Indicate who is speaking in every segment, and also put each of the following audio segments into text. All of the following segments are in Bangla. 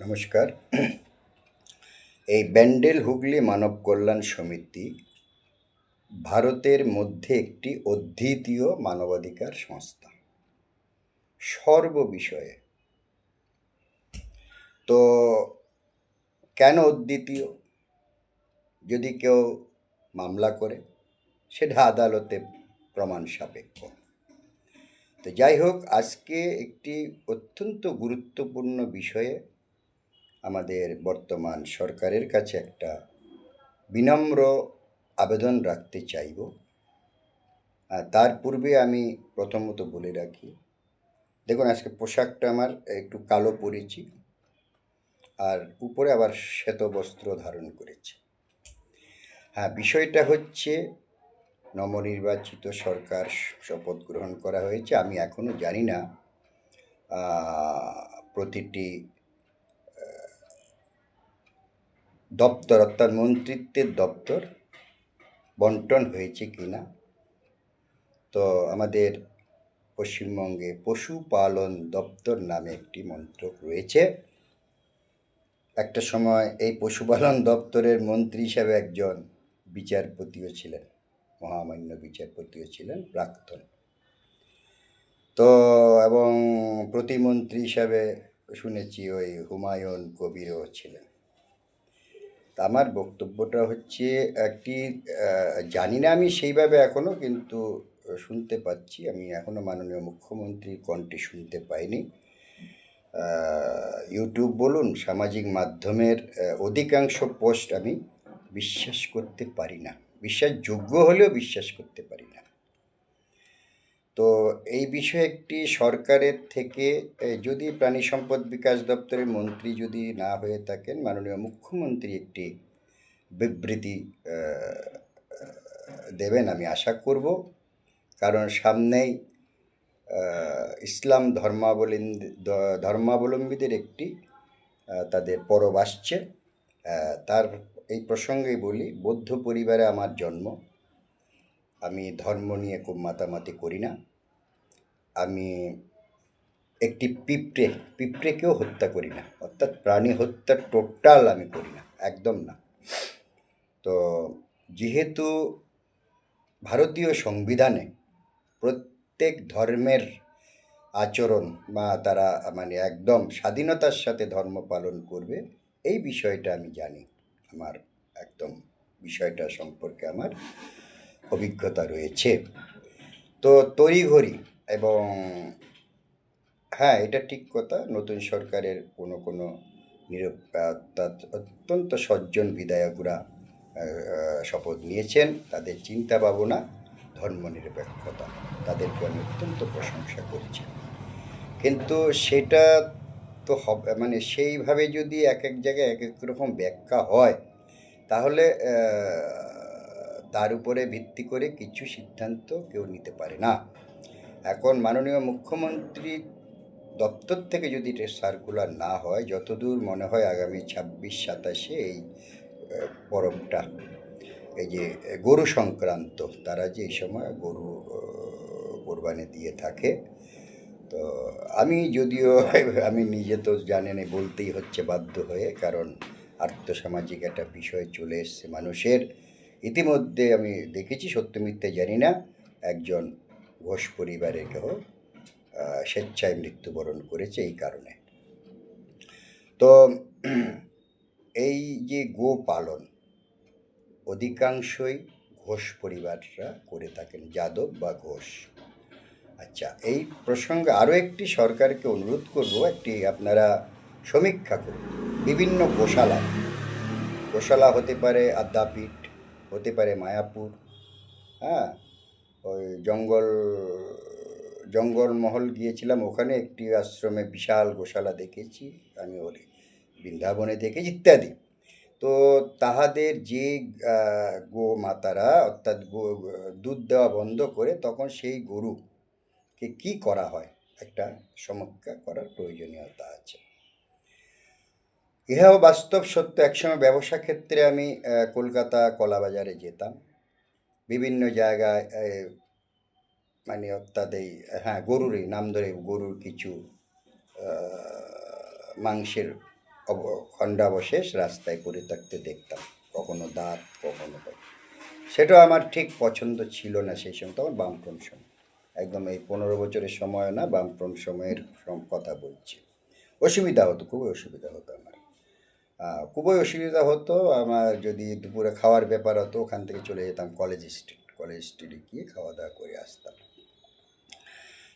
Speaker 1: নমস্কার। এই ব্যান্ডেল হুগলি মানব কল্যাণ সমিতি ভারতের মধ্যে একটি অদ্বিতীয় মানবাধিকার সংস্থা সর্ববিষয়ে। তো কেন অদ্বিতীয়? যদি কেউ মামলা করে সেটা আদালতে প্রমাণ সাপেক্ষ। তো যাই হোক, আজকে একটি অত্যন্ত গুরুত্বপূর্ণ বিষয়ে আমাদের বর্তমান সরকারের কাছে একটা বিনম্র আবেদন রাখতে চাইব। তার পূর্বে আমি প্রথমত বলে রাখি, দেখুন আজকে পোশাকটা আমার একটু কালো পরেছি, আর উপরে আবার শ্বেত বস্ত্র ধারণ করেছি। বিষয়টা হচ্ছে নবনির্বাচিত সরকার শপথ গ্রহণ করা হয়েছে। আমি এখনও জানি না প্রতিটি দপ্তর অর্থাৎ মন্ত্রিত্বের দপ্তর বন্টন হয়েছে কিনা। তো আমাদের পশ্চিমবঙ্গে পশুপালন দপ্তর নামে একটি মন্ত্রক রয়েছে। একটা সময় এই পশুপালন দপ্তরের মন্ত্রী হিসাবে একজন বিচারপতিও ছিলেন, মহামান্য বিচারপতিও ছিলেন, প্রাক্তন। তো এবং প্রতিমন্ত্রী হিসাবে শুনেছি ওই হুমায়ুন কবিরও ছিলেন। তা আমার বক্তব্যটা হচ্ছে একটি জানি না আমি সেইভাবে এখনও, কিন্তু শুনতে পাচ্ছি, আমি এখনও মাননীয় মুখ্যমন্ত্রীর কণ্ঠে শুনতে পাইনি। ইউটিউব বলুন, সামাজিক মাধ্যমের অধিকাংশ পোস্ট আমি বিশ্বাস করতে পারি না, বিশ্বাসযোগ্য হলেও বিশ্বাস করতে পারি না। তো এই বিষয়ে একটি সরকারের থেকে যদি প্রাণী সম্পদ বিকাশ দপ্তরের মন্ত্রী যদি না হয়ে থাকেন, মাননীয় মুখ্যমন্ত্রী একটি বিবৃতি দেবেন আমি আশা করব। কারণ সামনেই ইসলাম ধর্মাবলম্বীদের একটি তাদের পরব আসছে। তার এই প্রসঙ্গে বলি, বৌদ্ধ পরিবারে আমার জন্ম। আমি ধর্ম নিয়ে খুব মাতামাতি করি না। আমি একটি পিঁপড়েকেও হত্যা করি না, অর্থাৎ প্রাণী হত্যা টোটাল আমি করি না, একদম না। তো যেহেতু ভারতীয় সংবিধানে প্রত্যেক ধর্মের আচরণ বা তারা মানে একদম স্বাধীনতার সাথে ধর্ম পালন করবে, এই বিষয়টা আমি জানি। আমার একদম বিষয়টা সম্পর্কে আমার অভিজ্ঞতা রয়েছে। তো তড়িঘড়ি এবং এটা ঠিক কথা, নতুন সরকারের কোনো কোনো অত্যন্ত সজ্জন বিধায়করা শপথ নিয়েছেন। তাদের চিন্তা ভাবনা ধর্মনিরপেক্ষতা, তাদেরকে আমি অত্যন্ত প্রশংসা করছি। কিন্তু সেটা তো হবে মানে সেইভাবে যদি এক এক জায়গায় এক এক রকম ব্যাখ্যা হয়, তাহলে তার উপরে ভিত্তি করে কিছু সিদ্ধান্ত কেউ নিতে পারে না। এখন মাননীয় মুখ্যমন্ত্রী দপ্তর থেকে যদি সার্কুলার না হয়, যতদূর মনে হয় আগামী 26-27 এই পরবটা, এই যে গরু সংক্রান্ত, তারা যে এই সময় গরু কোরবানি দিয়ে থাকে। তো আমি যদিও আমি নিজে তো জানেন, বলতেই হচ্ছে বাধ্য হয়ে, কারণ আর্থসামাজিক একটা বিষয় চলে এসছে মানুষের। ইতিমধ্যে আমি দেখেছি, সত্য মিথ্যে জানি না, একজন ঘোষ পরিবারের কেউ স্বেচ্ছায় মৃত্যুবরণ করেছে এই কারণে। তো এই যে গো পালন অধিকাংশই ঘোষ পরিবাররা করে থাকেন, যাদব বা ঘোষ। আচ্ছা, এই প্রসঙ্গে আরও একটি সরকারকে অনুরোধ করব, একটি আপনারা সমীক্ষা করুন বিভিন্ন গোশালা হতে পারে আদ্যাপীঠ, হতে পারে মায়াপুর, ওই জঙ্গলমহল গিয়েছিলাম, ওখানে একটি আশ্রমে বিশাল গোশালা দেখেছি আমি, ওর বৃন্দাবনে দেখেছি ইত্যাদি। তো তাহাদের যে গো মাতারা অর্থাৎ দুধ দেওয়া বন্ধ করে, তখন সেই গরুকে কি করা হয়, একটা সমীক্ষা করার প্রয়োজনীয়তা আছে। ইহাও বাস্তব সত্য। একসময় ব্যবসা ক্ষেত্রে আমি কলকাতা কলাবাজারে যেতাম, বিভিন্ন জায়গায় মানে অর্থাৎ এই গরুরই নাম ধরে গরুর কিছু মাংসের খণ্ডাবশেষ রাস্তায় পড়ে থাকতে দেখতাম, কখনো দাঁত, কখনো সেটা আমার ঠিক পছন্দ ছিল না সেই সময়, তখন বামফ্রন্ট সময়, একদম এই 15 বছরের সময় না, বামফ্রন্ট সময়ের কথা বলছি। অসুবিধা হতো, খুবই অসুবিধা হতো আমার, খুবই অসুবিধা হতো আমার। যদি দুপুরে খাওয়ার ব্যাপার হতো, ওখান থেকে চলে যেতাম কলেজ স্ট্রিটে গিয়ে খাওয়া দাওয়া করে আসতাম।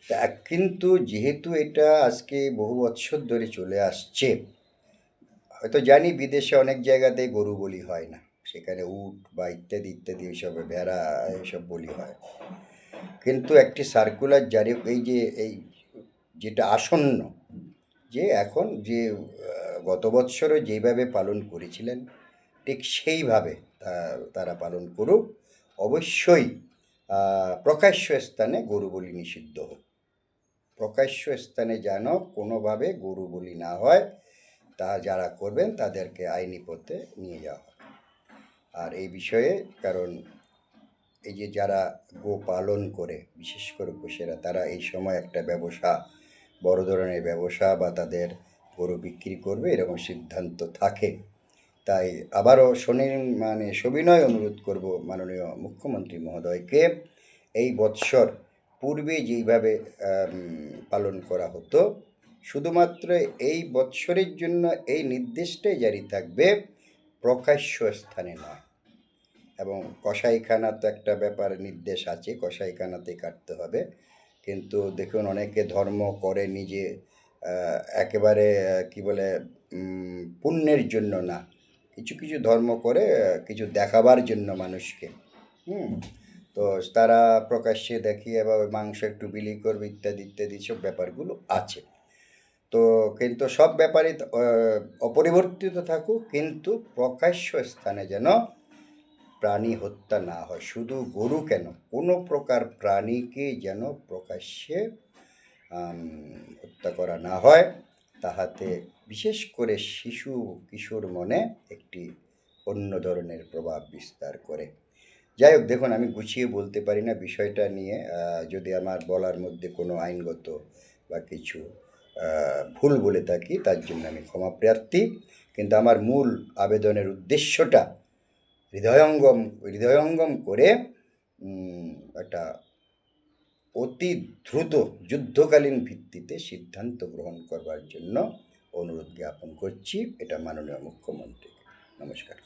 Speaker 1: তা কিন্তু যেহেতু এটা আজকে বহু বছর ধরে চলে আসছে, হয়তো জানি বিদেশে অনেক জায়গাতেই গরু বলি হয় না, সেখানে উট বা ইত্যাদি ইত্যাদি এইসব ভেড়া এইসব বলি হয়, কিন্তু একটি সার্কুলার জারি, এই যে এই যেটা আসন্ন, যে এখন যে গত বৎসরও যেইভাবে পালন করেছিলেন ঠিক সেইভাবে তারা পালন করুক। অবশ্যই প্রকাশ্য স্থানে গরু বলি নিষিদ্ধ হোক, প্রকাশ্য স্থানে যেন কোনোভাবে গরু বলি না হয়, তা যারা করবেন তাদেরকে আইনি পথে নিয়ে যাওয়া হয়। আর এই বিষয়ে, কারণ এই যে যারা গো পালন করে, বিশেষ করে পুষেরা, তারা এই সময় একটা ব্যবসা, বড় ধরনের ব্যবসা বা তাদের গরু বিক্রি করবে এরকম সিদ্ধান্ত থাকে। তাই আবারও সবিনয় অনুরোধ করব মাননীয় মুখ্যমন্ত্রী মহোদয়কে, এই বৎসর পূর্বে যেইভাবে পালন করা হতো, শুধুমাত্র এই বৎসরের জন্য এই নির্দেশটাই জারি থাকবে, প্রকাশ্য স্থানে নয়। এবং কসাইখানা তো একটা ব্যাপার, নির্দেশ আছে, কসাইখানাতে কাটতে হবে। কিন্তু দেখুন, অনেকে ধর্ম করে নিজে একেবারে কি বলে, পুণ্যের জন্য না, কিছু কিছু ধর্ম করে কিছু দেখাবার জন্য মানুষকে। তো তারা প্রকাশ্যে দেখিয়ে বা মাংস একটু বিলি করবে ইত্যাদি ইত্যাদি সব ব্যাপারগুলো আছে। তো কিন্তু সব ব্যাপারই অপরিবর্তিত থাকুক, কিন্তু প্রকাশ্য স্থানে যেন প্রাণী হত্যা না হয়। শুধু গরু কেন, কোনো প্রকার প্রাণীকে যেন প্রকাশ্যে হত্যা করা না হয়, তাহাতে বিশেষ করে শিশু কিশোর মনে একটি অন্য ধরনের প্রভাব বিস্তার করে। যাই হোক, দেখুন, আমি গুছিয়ে বলতে পারি না বিষয়টা নিয়ে, যদি আমার বলার মধ্যে কোনো আইনগত বা কিছু ভুল বলে থাকি তার জন্য আমি ক্ষমা প্রার্থী। কিন্তু আমার মূল আবেদনের উদ্দেশ্যটা হৃদয়ঙ্গম করে একটা অতি দ্রুত যুদ্ধকালীন ভিত্তিতে সিদ্ধান্ত গ্রহণ করবার জন্য অনুরোধ জ্ঞাপন করছি, এটা মাননীয় মুখ্যমন্ত্রী। নমস্কার।